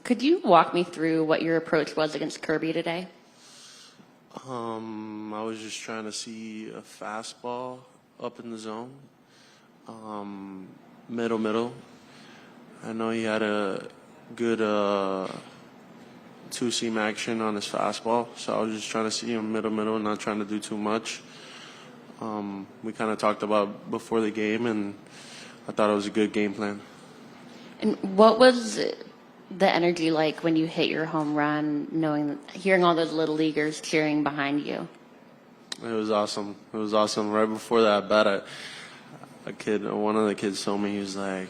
Could you walk me through what your approach was against Kirby today? I was just trying to see a fastball up in the zone, middle. I know he had a good two-seam action on his fastball, so I was just trying to see him middle, not trying to do too much. We kind of talked about before the game, and I thought it was a good game plan. And what was the energy like when you hit your home run, hearing all those little leaguers cheering behind you? It was awesome. It was awesome. Right before that bat, one of the kids told me, he said,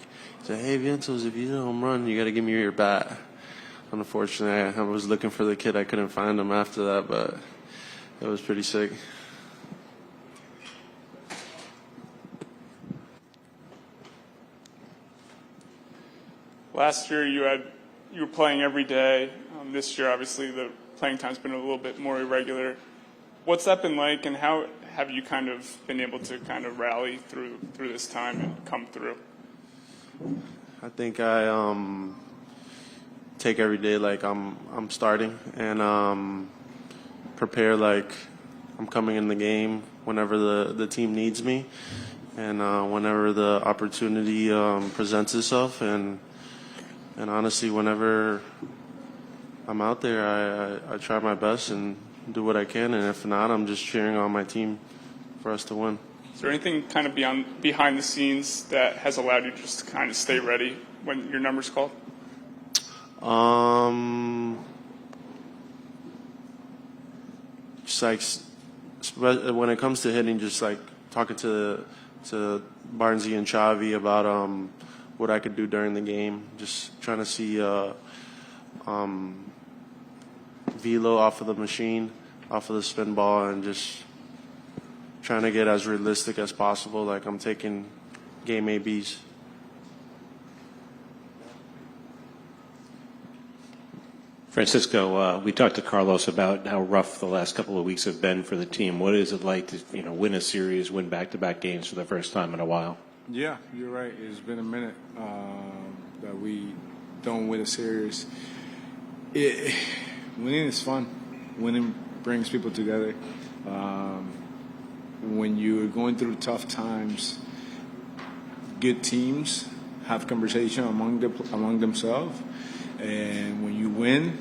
"Hey, Vientos, if you hit a home run, you got to give me your bat." Unfortunately, I was looking for the kid. I couldn't find him after that, but it was pretty sick. Last year you were playing every day. This year, obviously, the playing time's been a little bit more irregular. What's that been like, and how have you kind of been able to kind of rally through this time and come through? I think I take every day like I'm starting, and prepare like I'm coming in the game whenever the team needs me, and whenever the opportunity presents itself, and honestly, whenever I'm out there, I try my best and do what I can, and if not, I'm just cheering on my team for us to win. Is there anything kind of behind the scenes that has allowed you just to kind of stay ready when your number's called? Just like when it comes to hitting, just like talking to Barnesy and Chavi about what I could do during the game. Just trying to see velo off of the machine, off of the spin ball, and just trying to get as realistic as possible. Like I'm taking game ABs. Francisco, we talked to Carlos about how rough the last couple of weeks have been for the team. What is it like to win a series, win back-to-back games for the first time in a while? Yeah, you're right. It's been a minute that we don't win a series. Winning is fun. Winning brings people together. When you're going through tough times, good teams have conversation among themselves, and when you win,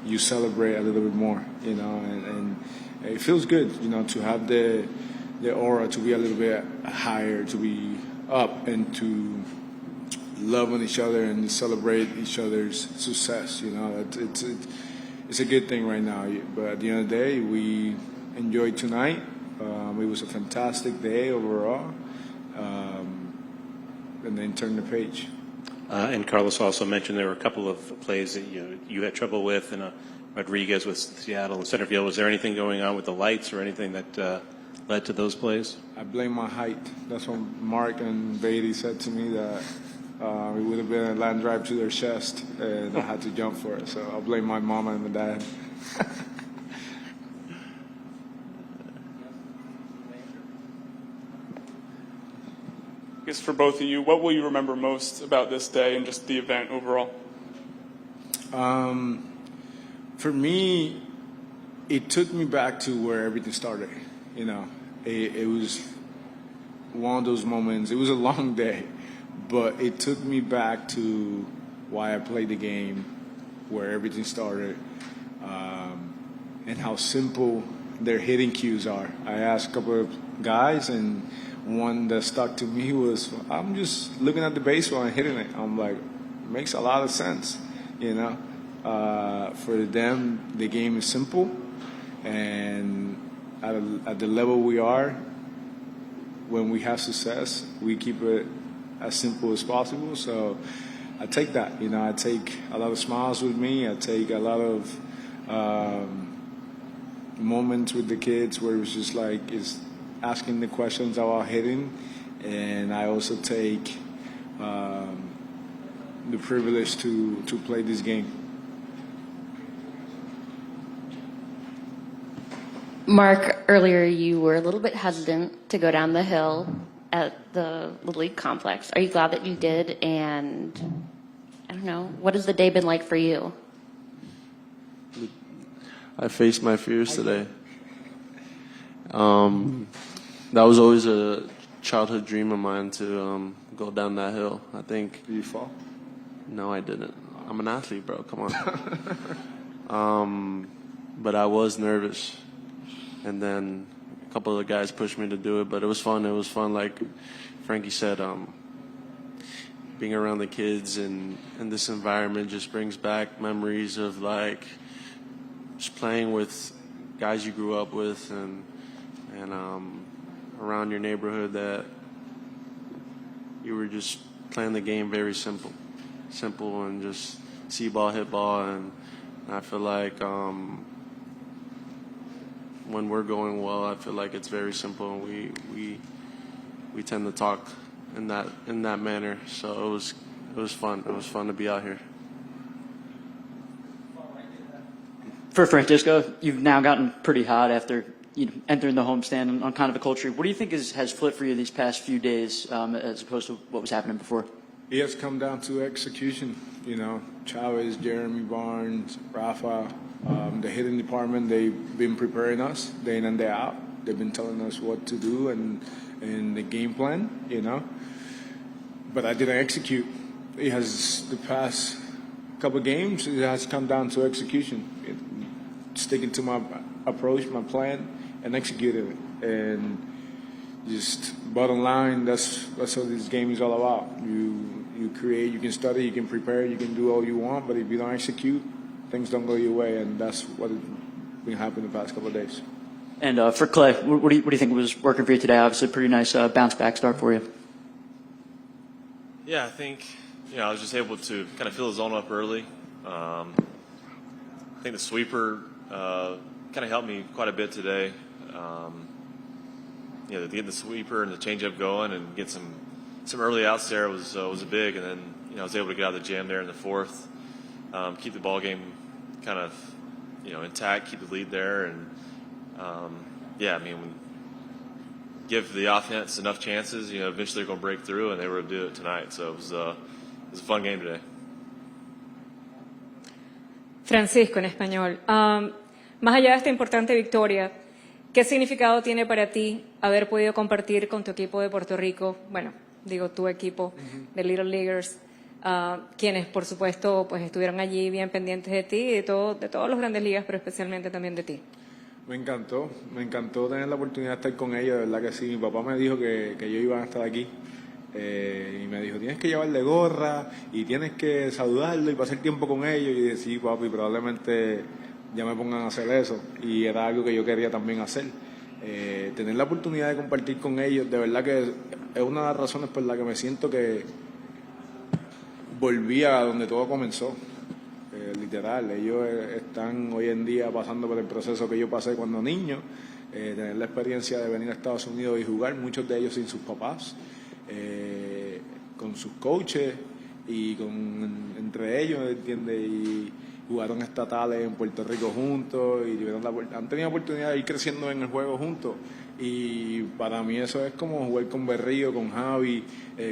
you celebrate a little bit more. And it feels good, to have the aura to be a little bit higher, to be up, and to love on each other and celebrate each other's success. It's a good thing right now. But at the end of the day, we enjoyed tonight. It was a fantastic day overall, and then turn the page. And Carlos also mentioned there were a couple of plays that you had trouble with, and Rodriguez with Seattle in center field. Was there anything going on with the lights or anything that led to those plays? I blame my height. That's what Mark and Beatty said to me, that it would have been a line drive to their chest, and I had to jump for it. So I blame my mama and my dad. I guess for both of you, what will you remember most about this day and just the event overall? For me, it took me back to where everything started. It was one of those moments. It was a long day, but it took me back to why I played the game, where everything started, and how simple their hitting cues are. I asked a couple of guys, and one that stuck to me was, I'm just looking at the baseball and hitting it. I'm like, it makes a lot of sense, For them, the game is simple, and at the level we are, when we have success, we keep it as simple as possible. So I take that. I take a lot of smiles with me. I take a lot of moments with the kids where it was just like, it's asking the questions about hitting, and I also take the privilege to play this game. Mark, earlier you were a little bit hesitant to go down the hill at the Little League complex. Are you glad that you did? And I don't know, what has the day been like for you? I faced my fears today. That was always a childhood dream of mine to go down that hill. I think. Did you fall? No, I didn't. I'm an athlete, bro. Come on. But I was nervous, and then a couple of the guys pushed me to do it. But it was fun. It was fun, like Frankie said. Being around the kids and this environment just brings back memories of like just playing with guys you grew up with and around your neighborhood that you were just playing the game very simple and just see ball, hit ball, and I feel like when we're going well, I feel like it's very simple, and we tend to talk in that manner. So it was fun. It was fun to be out here. For Francisco, you've now gotten pretty hot after entering the homestand on kind of a culture. What do you think has flipped for you these past few days as opposed to what was happening before? It has come down to execution. Chavez, Jeremy Barnes, Rafa, the hitting department, they've been preparing us day in and day out. They've been telling us what to do and the game plan, But I didn't execute. It has the past couple of games, it has come down to execution. Sticking to my approach, my plan, and executing it. And just bottom line, that's what this game is all about. You create, you can study, you can prepare, you can do all you want, but if you don't execute, things don't go your way, and that's what has been happening the past couple of days. And for Clay, what do you think was working for you today? Obviously, a pretty nice bounce back start for you. Yeah, I think I was just able to kind of fill the zone up early. I think the sweeper kind of helped me quite a bit today. Getting the sweeper and the changeup going and get some early outs there was a big. And then I was able to get out of the jam there in the fourth, keep the ball game kind of intact, keep the lead there, and give the offense enough chances. Eventually they're going to break through, and they were able to do it tonight. So it was a fun game today. Francisco, en español. Más allá de esta importante victoria, ¿qué significado tiene para ti haber podido compartir con tu equipo de Puerto Rico? Bueno, digo tu equipo de Little Leaguers, quienes por supuesto pues estuvieron allí bien pendientes de ti y de todas las grandes ligas, pero especialmente también de ti. Me encantó tener la oportunidad de estar con ellos, de verdad que sí. Mi papá me dijo que ellos iban a estar aquí. Y me dijo, tienes que llevarle gorra y tienes que saludarlo y pasar tiempo con ellos. Y dije, sí, papi, probablemente ya me pongan a hacer eso. Y era algo que yo quería también hacer. Tener la oportunidad de compartir con ellos, de verdad que es una de las razones por las que me siento que volví a donde todo comenzó. Literal, ellos están hoy en día pasando por el proceso que yo pasé cuando niño. Tener la experiencia de venir a Estados Unidos y jugar, muchos de ellos sin sus papás. Con sus coaches y entre ellos, ¿entiendes? Y jugaron estatales en Puerto Rico juntos y han tenido la oportunidad de ir creciendo en el juego juntos. Y para mí eso es como jugar con Berrío, con Javi,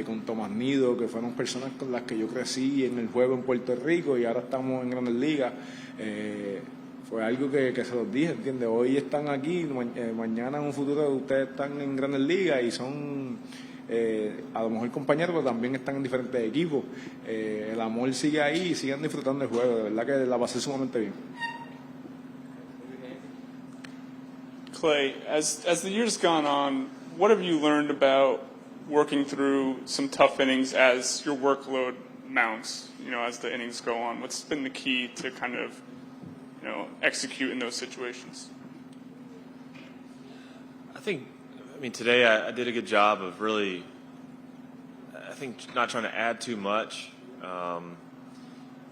con Tomás Nido, que fueron personas con las que yo crecí en el juego en Puerto Rico y ahora estamos en Grandes Ligas. Fue algo que se los dije, ¿entiendes? Hoy están aquí, mañana en un futuro ustedes están en Grandes Ligas y son a lo mejor compañeros, pero también están en diferentes equipos. El amor sigue ahí y sigan disfrutando del juego. De verdad que la pasé sumamente bien. Clay, as the year's gone on, what have you learned about working through some tough innings as your workload mounts, as the innings go on? What's been the key to kind of, execute in those situations? Today I did a good job of really, not trying to add too much.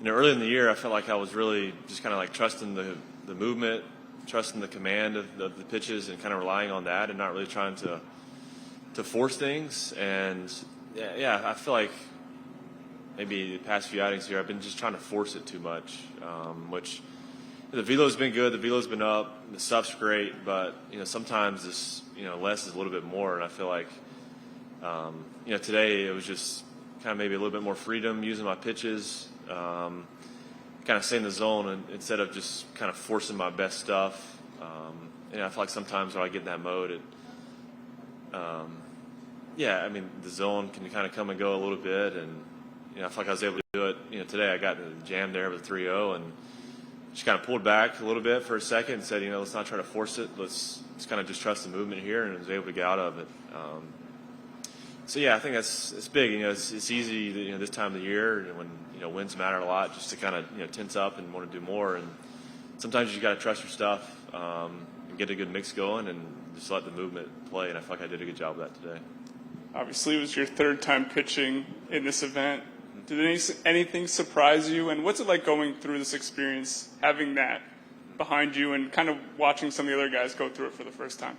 Early in the year, I felt like I was really just kind of like trusting the movement, trusting the command of the pitches and kind of relying on that and not really trying to force things. And I feel like maybe the past few outings here, I've been just trying to force it too much, which the velo's been good, the velo's been up, the stuff's great, but sometimes this less is a little bit more. And I feel like today it was just kind of maybe a little bit more freedom using my pitches, kind of stay in the zone and instead of just kind of forcing my best stuff. I feel like sometimes when I get in that mode, I mean, the zone can kind of come and go a little bit, and I feel like I was able to do it. Today I got in the jam there with 3-0 and just kind of pulled back a little bit for a second and said, let's not try to force it. Let's kind of just trust the movement here, and I was able to get out of it. I think it's big. It's easy this time of the year when wins matter a lot, just to kind of tense up and want to do more. And sometimes you got to trust your stuff and get a good mix going, and just let the movement play. And I feel like I did a good job of that today. Obviously, it was your third time pitching in this event. Did anything surprise you? And what's it like going through this experience, having that behind you, and kind of watching some of the other guys go through it for the first time?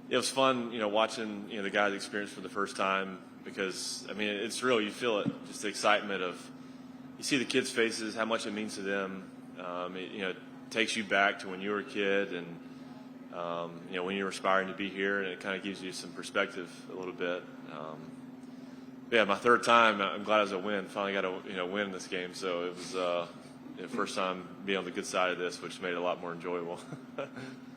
It was fun, watching the guys experience for the first time, because I mean it's real. You feel it, just the excitement of you see the kids' faces, how much it means to them. It takes you back to when you were a kid, and when you were aspiring to be here, and it kind of gives you some perspective a little bit. My third time. I'm glad it was a win. Finally got a win in this game, so it was first time being on the good side of this, which made it a lot more enjoyable.